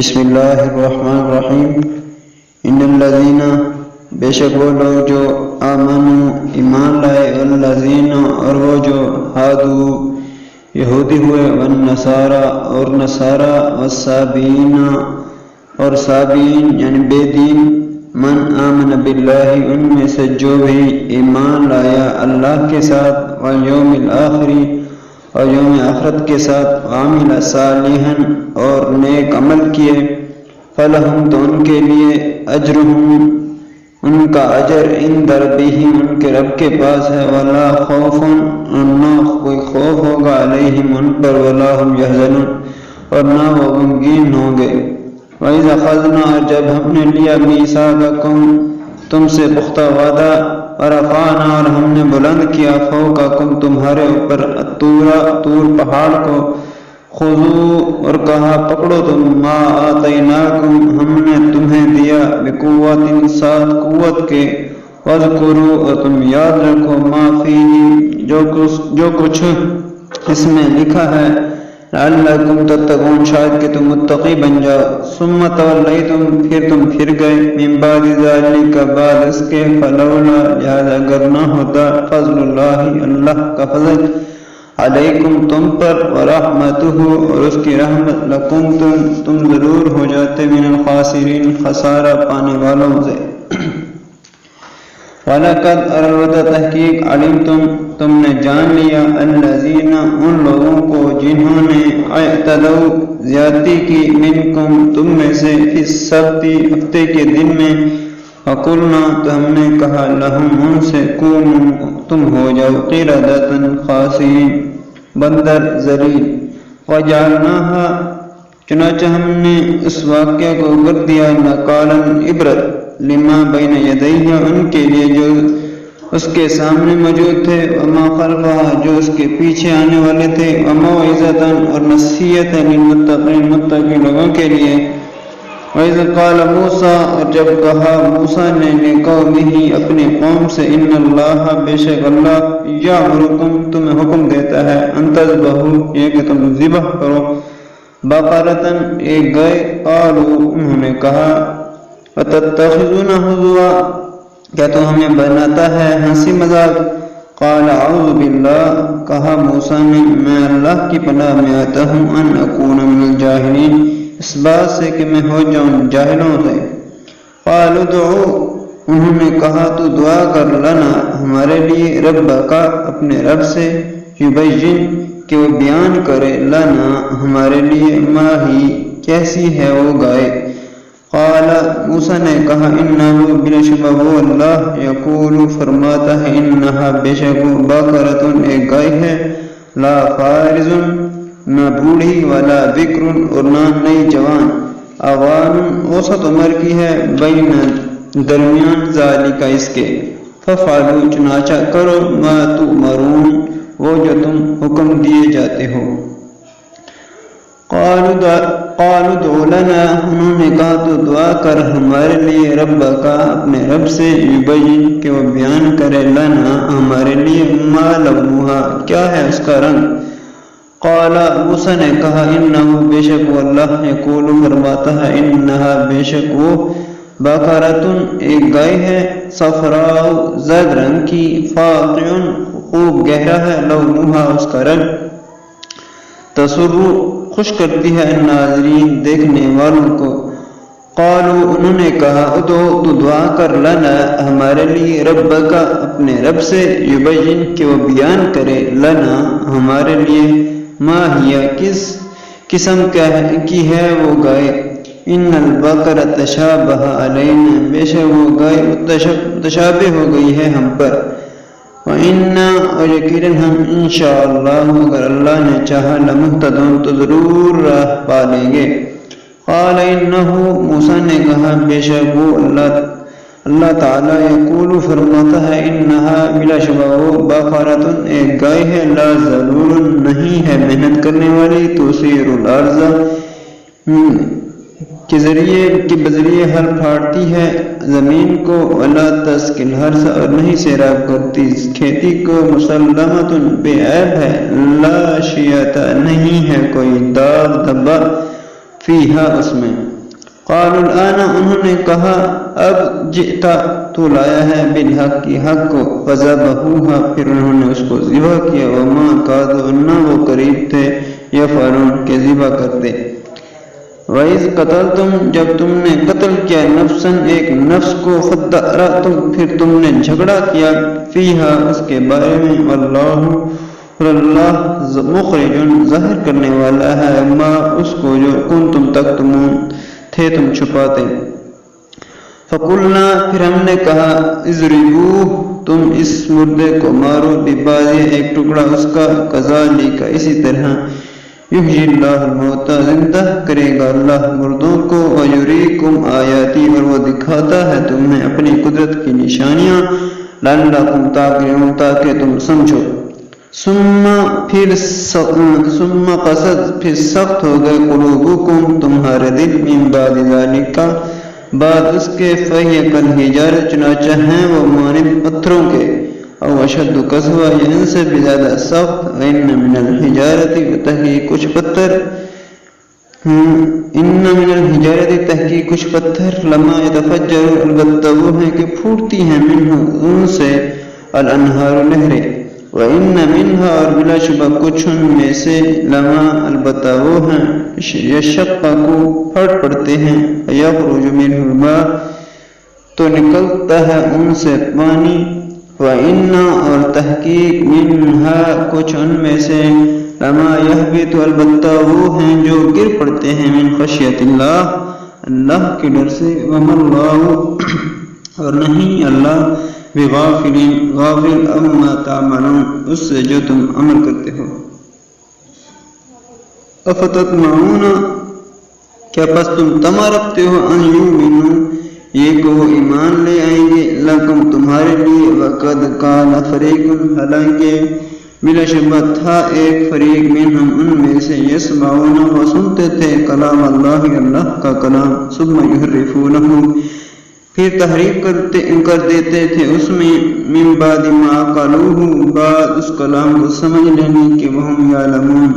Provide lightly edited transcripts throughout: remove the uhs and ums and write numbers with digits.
بسم اللہ الرحمن الرحیم ان الذین بے شک وہ لوگ جو آمنوا ایمان لائے والذین اور وہ جو ہادو یہودی ہوئے والنصارى اور نصارى والصابئین اور صابئین یعنی بے دین من آمن باللہ ان میں سے جو بھی ایمان لایا اللہ کے ساتھ والیوم الآخری اور یوم آخرت کے ساتھ عامل صالحا اور نیک عمل کیے فلہم تو ان کے لیے اجرہم ان کا اجر عند ربہم ان کے رب کے پاس ہے ولا خوف اور نہ کوئی خوف ہوگا علیہم ان پر ولا ہم یحزنون اور نہ وہ غمگین ہوں گے وَإِذْ أَخَذْنَا اور جب ہم نے لیا مِيثَاقَكُمْ تم سے پختہ وعدہ ورفعنا اور ہم نے بلند کیا فوقکم تمہارے اوپر طور پہاڑ کو خذو اور کہا پکڑو تم ما آتیناکم ہم نے تمہیں دیا بقوت ساتھ قوت کے واذکروا اور تم یاد رکھو ما فیہ جو کچھ اس میں لکھا ہے لعلکم تتقون شاید کہ تم متقی بن جاؤ ثم تولیتم پھر تم پھر گئے من بعد ذلک بعد اس کے فلولا لہذا اگر نہ ہوتا فضل اللہ اللہ کا فضل علیکم تم پر ورحمتہ اور اس کی رحمت لکنتم تم ضرور ہو جاتے من الخاسرین خسارہ پانے والوں سے وَلَقَدْ أَرَدْ تحقیق علمتم تم نے جان لیا الذین ان لوگوں کو جنہوں نے اعتدوا زیادتی کی منکم تم میں سے فی السبت ہفتے کے دن میں وقلنا تو ہم نے کہا لہم ان سے کونوا تم ہو جاؤ قردۃ خاسئین بندر ذلیل وجعلناها چنانچہ ہم نے اس واقعہ کو کر دیا نکالا عبرت لما بین یدیہ ان کے لیے جو اس کے سامنے موجود تھے وما خلفہا جو اس کے پیچھے آنے والے تھے وموعظۃ اور نصیحت للمتقین متقی لوگوں کے لیے وَإِذْ قَالَ مُوسَىٰ اور جب کہا موسیٰ نے لِقَوْمِهِ اپنی قوم سے ان اللہ بے شک اللہ یأمرکم تمہیں حکم دیتا ہے ان تذبحوا یہ کہ تم ذبح کرو بقرۃ ایک گائے قالوا انہوں نے کہا وَتَتَّخِذُونَ هُزُوًا کیا تو ہمیں بناتا ہے ہنسی مذاق قال اعوذ باللہ کہا موسیٰ نے میں اللہ کی پناہ میں آتا ہوں ان اکون من الجاہلین اس بات سے کہ میں ہو جاؤں جاہلوں سے قالوا ادعو انہوں نے کہا تو دعا کر لنا ہمارے لیے ربک اپنے رب سے یبین کہ وہ بیان کرے لنا ہمارے لیے ما ہی کیسی ہے وہ گائے قال موسیٰ نے کہا انہو بلاشبہ وہ اللہ یقول فرماتا ہے انہا بے شک بقرۃ ایک گائے ہے لا فارض نہ بوڑھی ولا بکر اور نہ نئی جوان اوان اوسط عمر کی ہے بین درمیان ذالک اس کے ففعلوا چنانچہ کرو ما تؤمرون وہ جو تم حکم دیے جاتے ہو قالوا دعو لنا انہوں نے کہا تو دعا کر ہمارے لیے ربک اپنے رب سے یبین کہ وہ بیان کرے لنا ہمارے لیے ما لونہا کیا ہے اس کا رنگ قال موسیٰ نے کہا انہو بے شک وہ اللہ یقول فرماتا ہے انہا بے شک وہ بقرۃ ایک گائے ہے صفراء زرد رنگ کی فاقع خوب گہرا ہے لونہا اس کا رنگ تسر خوش کرتی ہے ناظرین دیکھنے والوں کو قالوا انہوں نے کہا ادعو تو دعا کر لنا ہمارے لیے ربک اپنے رب سے یبین کہ وہ بیان کرے لنا ہمارے لیے ما ہی کس قسم کی ہے وہ گائے ان البقرہ تشابہ علینا بے شک وہ گائے متشابہ ہو گئی ہے ہم پر وَإِنَّا اور یقیناً ہم انشاءاللہ اگر اللہ نے چاہا لمہتدون تو ضرور راہ پالیں گے قال انہو موسیٰ نے کہا بے شک وہ اللہ تعالیٰ یقول فرماتا ہے انہا بلا شبہ وہ بقرۃ ایک گائے ہے لا ذلول نہیں ہے محنت کرنے والی تثیر الارض کے بذریعے ہل پھاڑتی ہے زمین کو ولا تسقی الحرث اور نہیں سیراب کرتی کھیتی کو مسلمۃ بے عیب ہے لا شیۃ نہیں ہے کوئی داغ دھبا فیہا اس میں قالوا الآن انہوں نے کہا اب جئتا تو لایا ہے بالحق کی حق کو فذبحوها پھر انہوں نے اس کو ذبح کیا وما كادوا نہ وہ قریب تھے یفعلون کہ ذبح کرتے وَإِذْ قَتَلْتُمْ جب تم نے قتل کیا نفساً ایک نفس کو فَدَّأْرَأْتُمْ پھر تم نے جھگڑا کیا فِيهَا اس کے بارے میں واللہ اللہ مخرج ظاہر کرنے والا ہے ما اس کو جو کنتم تکتمون تھے تم چھپاتے فَقُلْنَا پھر ہم نے کہا اضربوه تم اس مردے کو مارو ببازی ایک ٹکڑا اس کا کذالک اسی طرح یحیی اللہ الموتى زندہ کرے گا اللہ مردوں کو ویریکم آیاتی اور وہ دکھاتا ہے تمہیں اپنی قدرت کی نشانیاں لعلکم تعقلون تاکہ تم سمجھو ثم قصد پھر سخت ہو گئے قلوبکم تمہارے دل من بعد ذالک بعد اس کے فہی کالحجارۃ چنانچہ ہیں وہ مانند پتھروں کے او اشد قسوہ یہ ان سے بھی زیادہ سخت ان من الحجارت تحقیق کچھ پتھر ان من الحجارت تحقیق کچھ پتھر لما يتفجر البتہ وہ ہیں کہ پھوٹتی ہیں منہ ان سے الانہار نہریں وان منها اور بلا شبہ کچھ ان میں سے لما البتہ وہ ہیں یشقق پھٹ پڑتے ہیں یخرج منه الماء تو نکلتا ہے ان سے پانی وَإِنَّا اور تحقیق منها کچھ ان میں سے لما يهبط البتہ وہ ہیں جو گر پڑتے ہیں من خشیت اللہ اللہ کے ڈر سے وما اللہ اور نہیں اللہ بغافل غافل اما تعملون اس سے جو تم عمل کرتے ہو افتطمعون کیا پس تم طمع رکھتے ہو ان یؤمنوا یہ کہ وہ ایمان لے آئیں گے لکم تمہارے لیے وقد کان فریق حالانکہ بلا شبہ تھا ایک فریق منہم ان میں سے یسمعون وہ سنتے تھے کلام اللہ اللہ کا کلام ثم یحرفونہ پھر تحریف کر دیتے تھے اس میں من بعد ما قالوہ بعد اس کلام کو سمجھ لینے کہ وہم یعلمون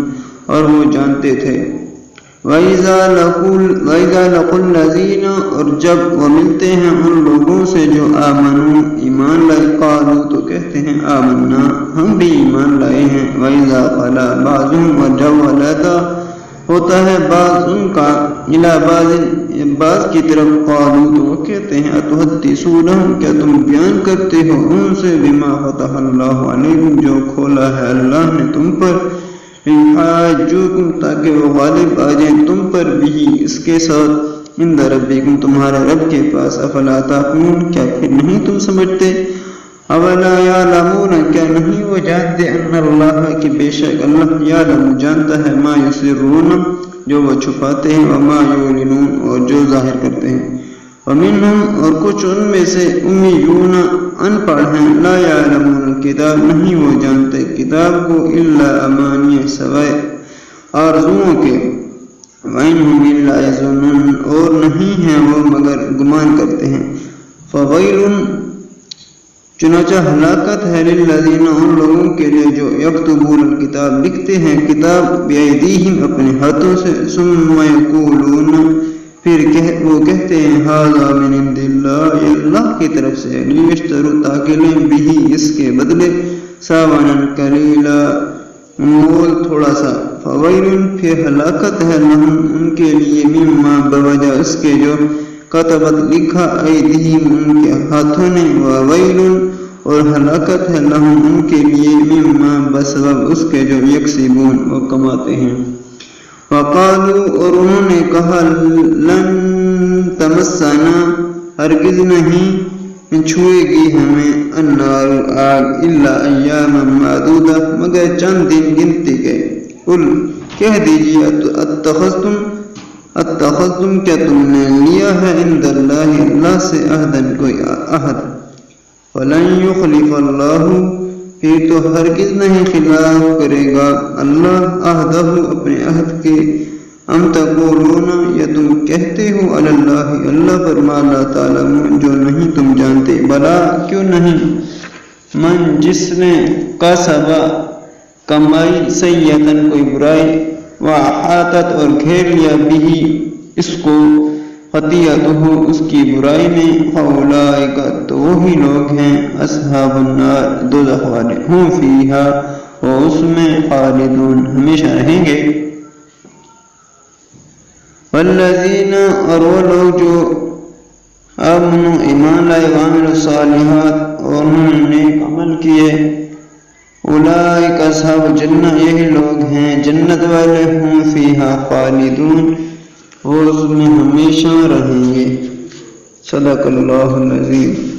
اور وہ جانتے تھے وَإِذَا لَقُوا الَّذِينَ اور جب وہ ملتے ہیں ان لوگوں سے جو آمنوا ایمان لائے قالوا تو کہتے ہیں آمنا ہم بھی ایمان لائے ہیں وَإِذَا خَلَا بَعْضُهُمْ اور جب علیحدہ ہوتا ہے بعض ان کا الی بعض کی طرف قالوا تو وہ کہتے ہیں اتحدثونہم کیا تم بیان کرتے ہو ان سے بما فتح اللہ علیکم جو کھولا ہے اللہ نے تم پر یحاجوکم تاکہ وہ غالب آ جائیں تم پر بھی اس کے ساتھ عند ربکم تمہارے رب کے پاس افلا تعقلون کیا پھر نہیں تم سمجھتے اولا یعلمون کیا نہیں وہ جانتے ان اللہ کہ بے شک اللہ یعلم جانتا ہے ما یسرون جو وہ چھپاتے ہیں وما یعلنون اور جو ظاہر کرتے ہیں ومنہم اور کچھ ان میں سے امیون ان پڑھ ہیں لا یعلمون الکتاب نہیں وہ جانتے کتاب کو الا امانی سوائے آرزوؤں کے وَإِنْهُمْ إِلَّا يَظُنُّونَ اور نہیں ہیں وہ مگر گمان کرتے ہیں فَوَيْلٌ چنانچہ ہلاکت ہے للذین ان لوگوں کے لیے جو یکتبون الکتاب لکھتے ہیں کتاب بأیدیہم اپنے ہاتھوں سے ثم یقولون پھر وہ کہتے ہیں ھذا من عند اللہ یہ اللہ کی طرف سے لیشتروا تاکہ لیں بھی اس کے بدلے ثمنا قلیلا مول تھوڑا سا فویل پھر ہلاکت ہے لہم ان کے لیے مما بوجہ اس کے جو کتبت لکھا ایدیہم ان کے ہاتھوں نے وویل اور ہلاکت ہے لہم ان کے لیے مما بسبب اس کے جو یکسبون وہ کماتے ہیں وقالوا اور انہوں نے کہا لن تمسنا ہرگز نہیں چھوئے گی ہمیں النار آگ الا ایاما معدودہ مگر چند دن گنتے گئے قل کہہ دیجیے اتخذتم کیا تم نے لیا ہے عند اللہ اللہ سے عہدن کوئی عہد فلن یخلف اللہ پھر تو ہرگز نہیں خلاف کرے گا اللہ عہدہ اپنے عہد کے ام تقولون یا تم کہتے ہو علی اللہ اللہ پر ما لا تعلمون جو نہیں تم جانتے بلا کیوں نہیں من جس نے کسبا کمائی سیئتن کوئی برائی وحاتت اور گھیر لیا بھی اس کو خطیئتہ اس کی برائی میں، فاولئک تو وہی لوگ ہیں اصحاب النار دوزخ والے، ہم فیہا وہ اس میں خالدون ہمیشہ رہیں گے۔ والذین اور وہ لوگ جو آمنوا ایمان لائے، وعملوا الصالحات اور انہوں نے نیک عمل کیے، اولئک اصحاب الجنہ یہی لوگ ہیں جنت والے، ہم فیہا خالدون وہ اس میں ہمیشہ رہیں گے۔ صدق اللہ العظیم۔